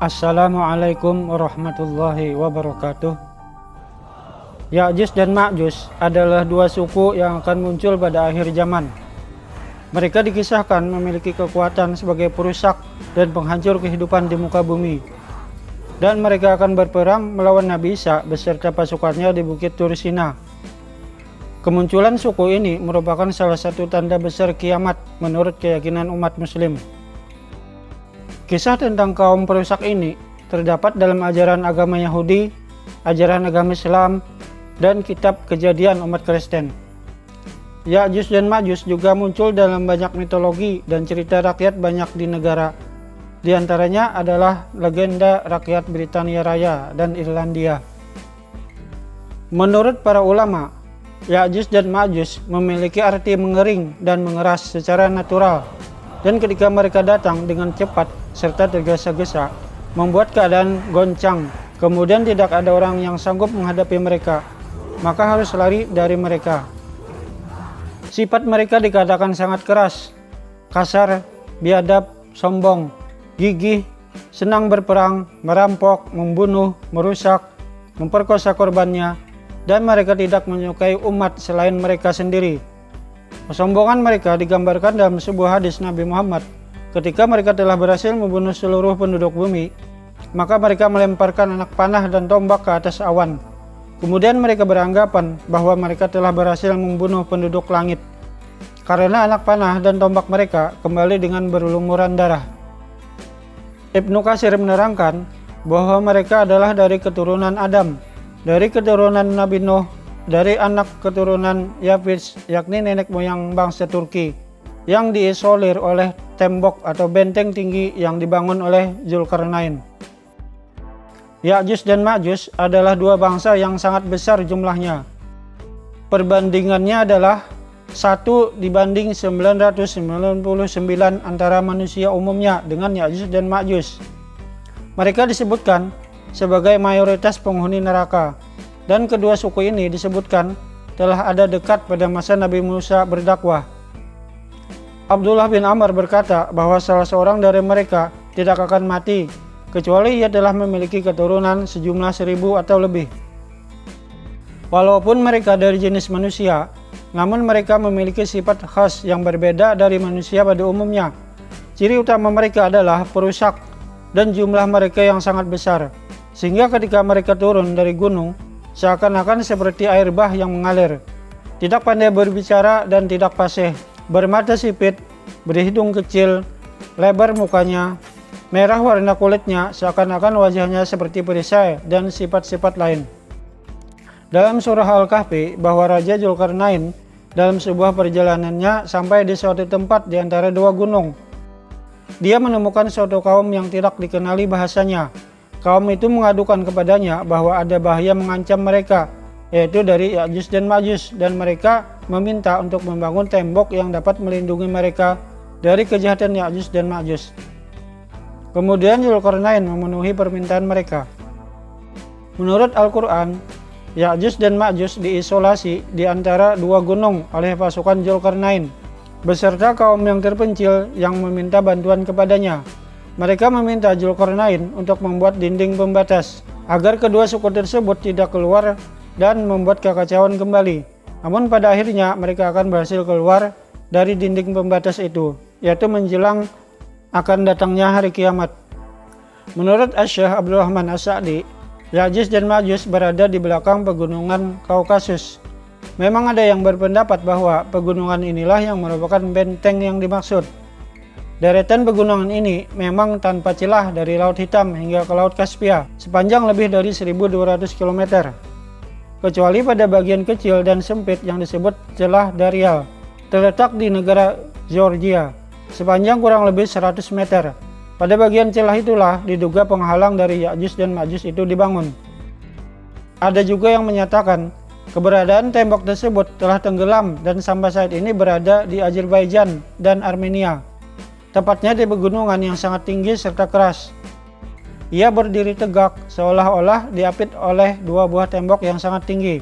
Assalamualaikum warahmatullahi wabarakatuh. Ya'juj dan Ma'juj adalah dua suku yang akan muncul pada akhir zaman. Mereka dikisahkan memiliki kekuatan sebagai perusak dan penghancur kehidupan di muka bumi. Dan mereka akan berperang melawan Nabi Isa beserta pasukannya di Bukit Tur Sina. Kemunculan suku ini merupakan salah satu tanda besar kiamat menurut keyakinan umat muslim. Kisah tentang kaum perusak ini terdapat dalam ajaran agama Yahudi, ajaran agama Islam, dan kitab Kejadian umat Kristen. Ya'juj dan Ma'juj juga muncul dalam banyak mitologi dan cerita rakyat banyak di negara. Di antaranya adalah legenda rakyat Britania Raya dan Irlandia. Menurut para ulama, Ya'juj dan Ma'juj memiliki arti mengering dan mengeras secara natural. Dan ketika mereka datang dengan cepat serta tergesa-gesa, membuat keadaan goncang. Kemudian tidak ada orang yang sanggup menghadapi mereka, maka harus lari dari mereka. Sifat mereka dikatakan sangat keras, kasar, biadab, sombong, gigih, senang berperang, merampok, membunuh, merusak, memperkosa korbannya, dan mereka tidak menyukai umat selain mereka sendiri. Kesombongan mereka digambarkan dalam sebuah hadis Nabi Muhammad. Ketika mereka telah berhasil membunuh seluruh penduduk bumi, maka mereka melemparkan anak panah dan tombak ke atas awan. Kemudian mereka beranggapan bahwa mereka telah berhasil membunuh penduduk langit, karena anak panah dan tombak mereka kembali dengan berlumuran darah. Ibnu Katsir menerangkan bahwa mereka adalah dari keturunan Adam, dari keturunan Nabi Nuh, dari anak keturunan Yafis, yakni nenek moyang bangsa Turki, yang diisolir oleh tembok atau benteng tinggi yang dibangun oleh Zulkarnain. Ya'juj dan Ma'juj adalah dua bangsa yang sangat besar jumlahnya. Perbandingannya adalah 1 dibanding 999 antara manusia umumnya dengan Ya'juj dan Ma'juj. Mereka disebutkan sebagai mayoritas penghuni neraka. Dan kedua suku ini disebutkan telah ada dekat pada masa Nabi Musa berdakwah. Abdullah bin Amr berkata bahwa salah seorang dari mereka tidak akan mati kecuali ia telah memiliki keturunan sejumlah 1000 atau lebih. Walaupun mereka dari jenis manusia, namun mereka memiliki sifat khas yang berbeda dari manusia pada umumnya. Ciri utama mereka adalah perusak dan jumlah mereka yang sangat besar, sehingga ketika mereka turun dari gunung, seakan-akan seperti air bah yang mengalir. Tidak pandai berbicara dan tidak fasih, bermata sipit, berhidung kecil, lebar mukanya, merah warna kulitnya, seakan-akan wajahnya seperti perisai, dan sifat-sifat lain. Dalam surah Al-Kahfi, bahwa Raja Zulkarnain dalam sebuah perjalanannya sampai di suatu tempat di antara dua gunung. Dia menemukan suatu kaum yang tidak dikenali bahasanya. Kaum itu mengadukan kepadanya bahwa ada bahaya mengancam mereka, yaitu dari Ya'juj dan Ma'juj, dan mereka meminta untuk membangun tembok yang dapat melindungi mereka dari kejahatan Ya'juj dan Ma'juj. Kemudian Zulkarnain memenuhi permintaan mereka. Menurut Al-Quran, Ya'juj dan Ma'juj diisolasi di antara dua gunung oleh pasukan Zulkarnain, beserta kaum yang terpencil yang meminta bantuan kepadanya. Mereka meminta Zulkarnain untuk membuat dinding pembatas agar kedua suku tersebut tidak keluar dan membuat kekacauan kembali. Namun pada akhirnya mereka akan berhasil keluar dari dinding pembatas itu, yaitu menjelang akan datangnya hari kiamat. Menurut Asy-Syaikh Abdurrahman As-Sa'di, Ya'juj dan Ma'juj berada di belakang pegunungan Kaukasus. Memang ada yang berpendapat bahwa pegunungan inilah yang merupakan benteng yang dimaksud. Deretan pegunungan ini memang tanpa celah dari Laut Hitam hingga ke Laut Kaspia, sepanjang lebih dari 1200 km. Kecuali pada bagian kecil dan sempit yang disebut celah Darial, terletak di negara Georgia, sepanjang kurang lebih 100 meter. Pada bagian celah itulah diduga penghalang dari Ya'juj dan Ma'juj itu dibangun. Ada juga yang menyatakan keberadaan tembok tersebut telah tenggelam dan sampai saat ini berada di Azerbaijan dan Armenia. Tepatnya di pegunungan yang sangat tinggi serta keras. Ia berdiri tegak seolah-olah diapit oleh dua buah tembok yang sangat tinggi.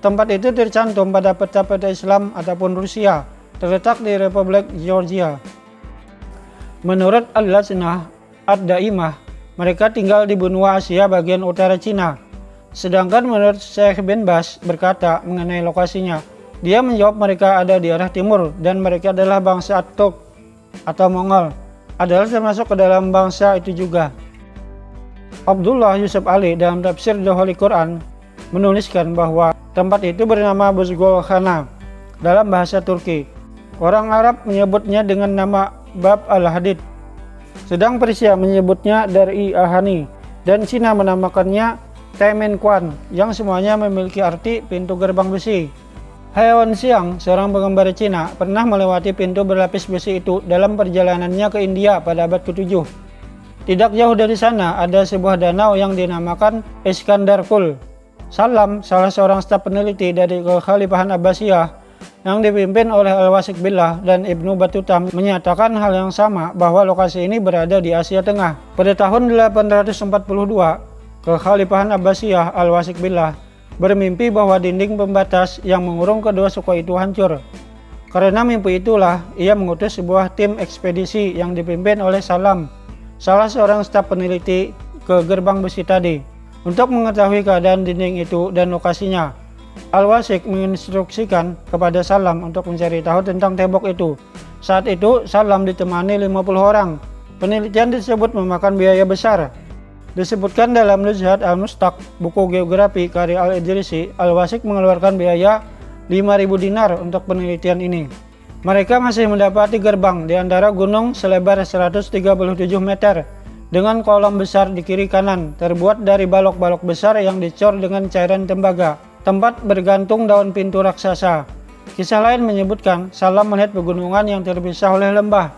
Tempat itu tercantum pada peta-peta Islam ataupun Rusia, terletak di Republik Georgia. Menurut Al-Lajnah Ad-Daimah, mereka tinggal di benua Asia bagian utara Cina. Sedangkan menurut Syekh bin Baz berkata mengenai lokasinya, dia menjawab mereka ada di arah timur dan mereka adalah bangsa At-Turk atau Mongol, adalah termasuk ke dalam bangsa itu juga. Abdullah Yusuf Ali dalam tafsir The Holy Quran menuliskan bahwa tempat itu bernama Buzgulkhana dalam bahasa Turki. Orang Arab menyebutnya dengan nama Bab al-Hadid, sedang Persia menyebutnya Dar-i Ahani, dan Cina menamakannya Temenquan, yang semuanya memiliki arti pintu gerbang besi. Hewan Xiang, seorang pengembara Cina, pernah melewati pintu berlapis besi itu dalam perjalanannya ke India pada abad ke-7. Tidak jauh dari sana ada sebuah danau yang dinamakan Iskandarkul. Salam, salah seorang staf peneliti dari Kekhalifahan Abbasiyah yang dipimpin oleh Al-Wasik Billah dan Ibnu Battuta, menyatakan hal yang sama, bahwa lokasi ini berada di Asia Tengah. Pada tahun 842, Kekhalifahan Abbasiyah Al-Wasik Billah bermimpi bahwa dinding pembatas yang mengurung kedua suku itu hancur. Karena mimpi itulah ia mengutus sebuah tim ekspedisi yang dipimpin oleh Salam, salah seorang staf peneliti, ke gerbang besi tadi untuk mengetahui keadaan dinding itu dan lokasinya. Al-Wasik menginstruksikan kepada Salam untuk mencari tahu tentang tembok itu. Saat itu Salam ditemani 50 orang. Penelitian tersebut memakan biaya besar. Disebutkan dalam Nuzhat al-Mustaq, buku geografi karya Al-Idrisi, Al-Wasik mengeluarkan biaya 5.000 dinar untuk penelitian ini. Mereka masih mendapati gerbang di antara gunung selebar 137 meter dengan kolom besar di kiri kanan, terbuat dari balok-balok besar yang dicor dengan cairan tembaga. Tempat bergantung daun pintu raksasa. Kisah lain menyebutkan Salam melihat pegunungan yang terpisah oleh lembah.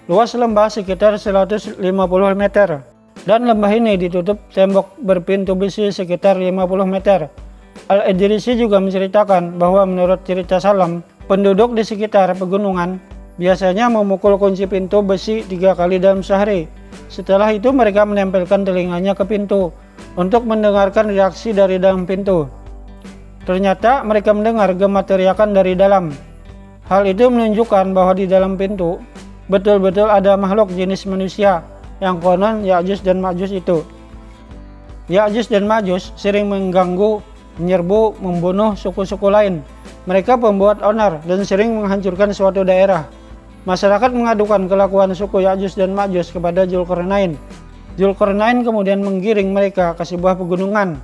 Luas lembah sekitar 150 meter, dan lembah ini ditutup tembok berpintu besi sekitar 50 meter. Al-Idrisi juga menceritakan bahwa menurut cerita Salam, penduduk di sekitar pegunungan biasanya memukul kunci pintu besi 3 kali dalam sehari. Setelah itu mereka menempelkan telinganya ke pintu untuk mendengarkan reaksi dari dalam pintu. Ternyata mereka mendengar gema teriakan dari dalam. Hal itu menunjukkan bahwa di dalam pintu betul-betul ada makhluk jenis manusia yang konon Ya'juj dan Ma'juj itu. Ya'juj dan Ma'juj sering mengganggu, menyerbu, membunuh suku-suku lain. Mereka pembuat onar dan sering menghancurkan suatu daerah. Masyarakat mengadukan kelakuan suku Ya'juj dan Ma'juj kepada Dzulqarnain. Dzulqarnain kemudian menggiring mereka ke sebuah pegunungan,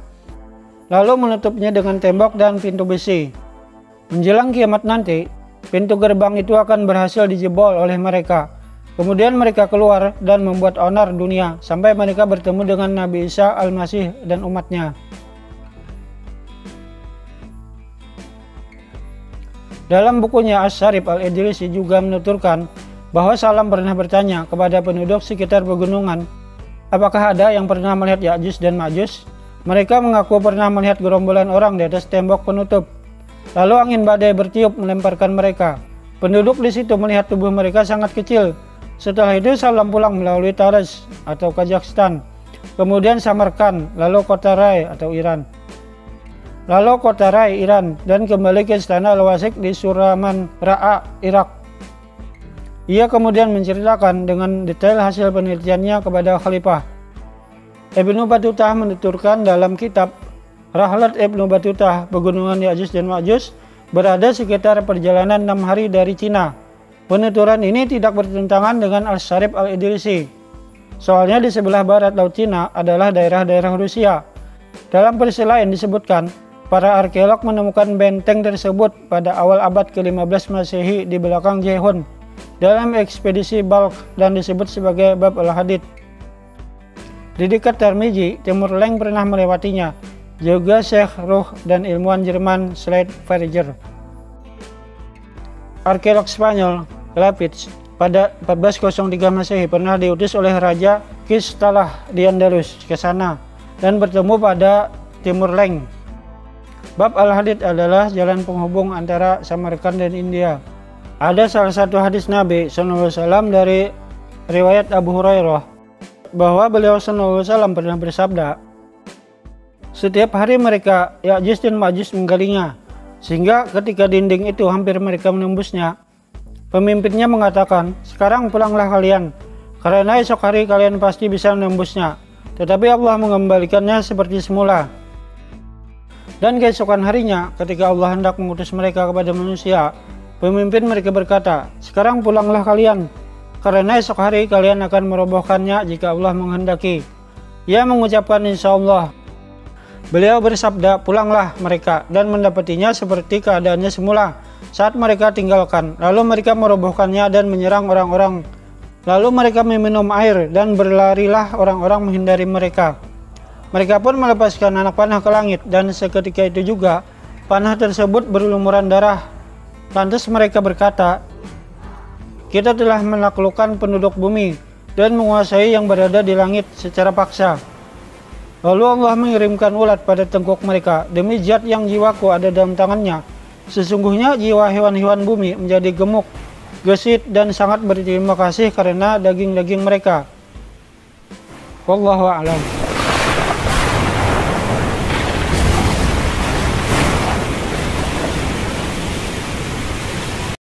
lalu menutupnya dengan tembok dan pintu besi. Menjelang kiamat nanti, pintu gerbang itu akan berhasil dijebol oleh mereka. Kemudian mereka keluar dan membuat onar dunia sampai mereka bertemu dengan Nabi Isa Al-Masih dan umatnya. Dalam bukunya Asy-Syarif, Al-Idrisi juga menuturkan bahwa Salam pernah bertanya kepada penduduk sekitar pegunungan, apakah ada yang pernah melihat Ya'juj dan Ma'juj? Mereka mengaku pernah melihat gerombolan orang di atas tembok penutup. Lalu angin badai bertiup melemparkan mereka. Penduduk di situ melihat tubuh mereka sangat kecil. Setelah itu Salam pulang melalui Taraz atau Kazakhstan, kemudian Samarkand, lalu kota Rai atau Iran. Dan kembali ke istana Al-Wasik di Suraman Ra'a, Irak. Ia kemudian menceritakan dengan detail hasil penelitiannya kepada Khalifah. Ibnu Battuta menuturkan dalam kitab Rahlat Ibnu Battuta, pegunungan Ya'juj dan Ma'juj berada sekitar perjalanan 6 hari dari Cina. Penuturan ini tidak bertentangan dengan Asy-Syarif Al-Idrisi. Soalnya di sebelah barat Laut Cina adalah daerah-daerah Rusia. Dalam versi lain disebutkan, para arkeolog menemukan benteng tersebut pada awal abad ke-15 Masehi di belakang Jehun dalam ekspedisi Balkh dan disebut sebagai Bab al-Hadid. Di dekat Termiji, Timur Leng pernah melewatinya, juga Syekh Ruh dan ilmuwan Jerman Slade Verger. Arkeolog Spanyol Clapich pada 1403 Masehi pernah diutus oleh Raja Kistalah di Andalus ke sana dan bertemu pada Timur Leng. Bab al-Hadid adalah jalan penghubung antara Samarkand dan India. Ada salah satu hadis Nabi SAW dari riwayat Abu Hurairah bahwa beliau SAW pernah bersabda, setiap hari mereka Ya'juj dan Ma'juj menggalinya, sehingga ketika dinding itu hampir mereka menembusnya, pemimpinnya mengatakan, sekarang pulanglah kalian, karena esok hari kalian pasti bisa menembusnya. Tetapi Allah mengembalikannya seperti semula. Dan keesokan harinya, ketika Allah hendak mengutus mereka kepada manusia, pemimpin mereka berkata, "Sekarang pulanglah kalian, karena esok hari kalian akan merobohkannya jika Allah menghendaki." Ia mengucapkan insya Allah. Beliau bersabda, "Pulanglah mereka," dan mendapatinya seperti keadaannya semula saat mereka tinggalkan. Lalu mereka merobohkannya dan menyerang orang-orang. Lalu mereka meminum air dan berlarilah orang-orang menghindari mereka. Mereka pun melepaskan anak panah ke langit, dan seketika itu juga panah tersebut berlumuran darah. Lantas mereka berkata, "Kita telah menaklukkan penduduk bumi dan menguasai yang berada di langit secara paksa." Lalu Allah mengirimkan ulat pada tengkuk mereka. "Demi zat yang jiwaku ada dalam tangannya, sesungguhnya jiwa hewan-hewan bumi menjadi gemuk, gesit, dan sangat berterima kasih karena daging-daging mereka." Wallahu a'lam.